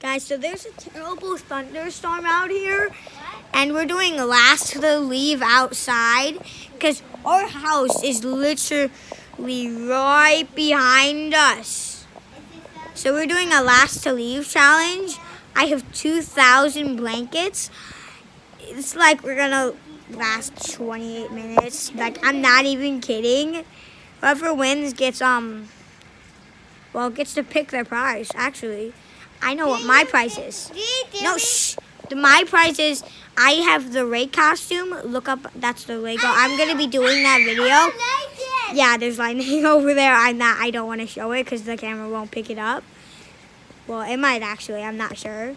Guys, so there's a terrible thunderstorm out here, and we're doing last to leave outside because our house is literally right behind us. So we're doing a last to leave challenge. I have 2,000 blankets. It's like we're gonna last 28 minutes. Like, I'm not even kidding. Whoever wins gets to pick their prize, actually. I know what my prize is. No, shh. My prize is I have the Ray costume. Look up, that's the Lego. I'm going to be doing that video. Yeah, there's lightning over there. I don't want to show it because the camera won't pick it up. Well, it might actually. I'm not sure.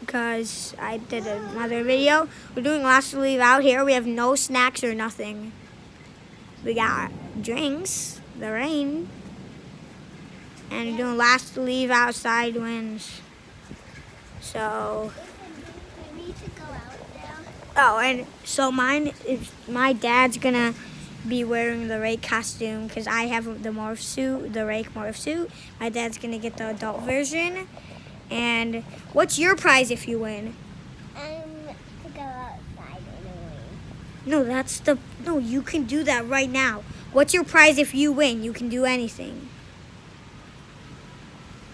Because I did another video. We're doing last to leave out here. We have no snacks or nothing. We got drinks, the rain. And we're doing last to leave outside wins. So. Oh, and so mine is my dad's gonna be wearing the Ray costume because I have the morph suit, the Ray morph suit. My dad's gonna get the adult version. And what's your prize if you win? To go outside and No, no, you can do that right now. What's your prize if you win? You can do anything.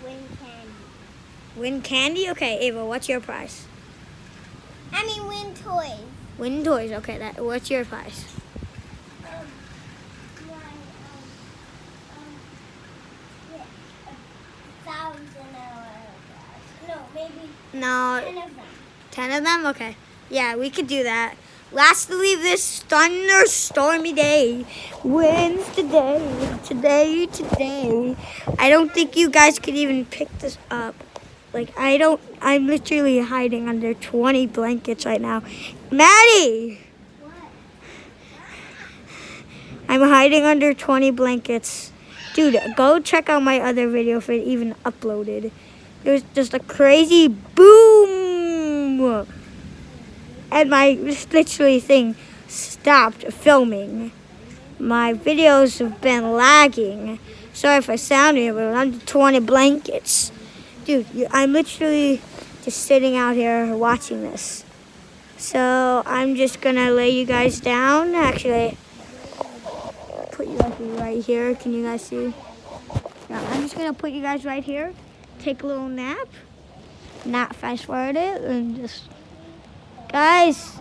win candy. Win candy? Okay, Ava, what's your prize? Win toys. Win toys. Okay, what's your prize? No, 10 of them. 10 of them? Okay. Yeah, we could do that. Last to leave this thunderstormy day wins today. I don't think you guys could even pick this up. I'm literally hiding under 20 blankets right now. Maddie! What? I'm hiding under 20 blankets. Dude, go check out my other video if it even uploaded. It was just a crazy boom! And my literally thing stopped filming. My videos have been lagging. Sorry if I sounded, but under 20 blankets. Dude, I'm literally just sitting out here watching this. So I'm just gonna lay you guys down. Actually, put you guys right here. Can you guys see? Yeah, I'm just gonna put you guys right here. Take a little nap. Not fast forward it and just. Guys,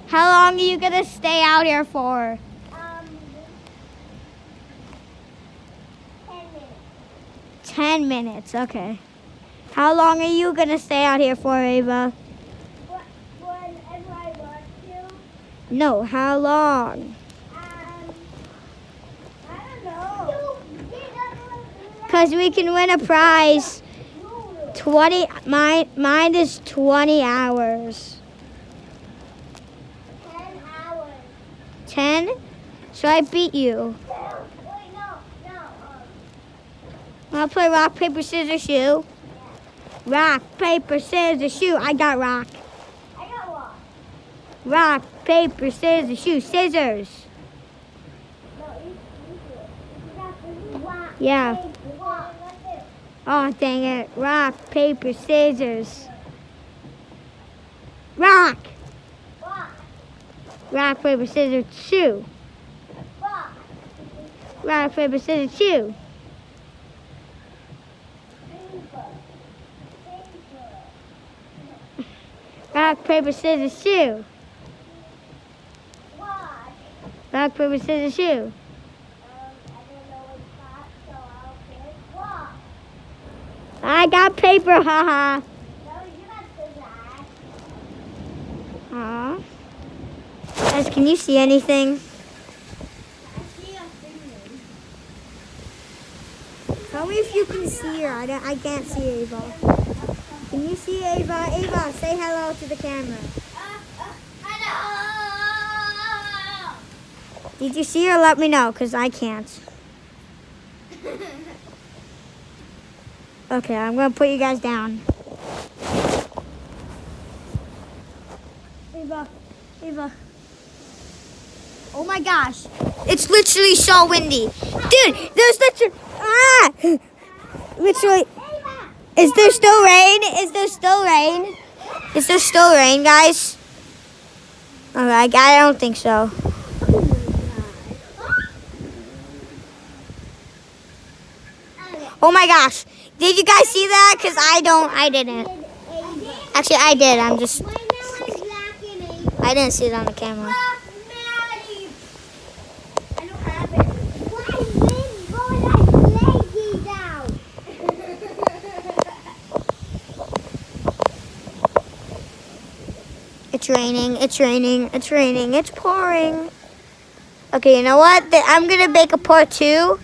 how long are you gonna stay out here for? 10 minutes, okay. How long are you gonna stay out here for, Ava? Whenever I want to. No, how long? I don't know. Because we can win a prize. 20, mine is 20 hours. 10 hours. 10? So I beat you. Wait, no. Wanna play rock, paper, scissors, shoe? Rock, paper, scissors, shoe. I got rock. I got one. Rock, paper, scissors, shoe. Scissors. No, you do it. You got the rock. Yeah. Paper, rock. Oh, dang it. Rock, paper, scissors. Rock. Rock, paper, scissors, shoe. Rock, paper, scissors, shoe. Rock, paper, scissors, shoe. Rock, paper, scissors, shoe. I got paper, haha. No, you got scissors. Aw. Guys, can you see anything? I see a finger. Tell me if you can see her. I can't see Ava. Can you see Ava? Ava, say hello to the camera. Hello. Did you see her? Let me know, because I can't. Okay, I'm going to put you guys down. Ava. Oh my gosh. It's literally so windy. Dude, there's literally, literally, Is there still rain? Is there still rain? Is there still rain, guys? Alright, I don't think so. Oh my gosh. Did you guys see that? Because I didn't. Actually, I did. I didn't see it on the camera. It's raining, it's raining, it's raining, it's pouring. Okay, you know what? I'm going to make a part 2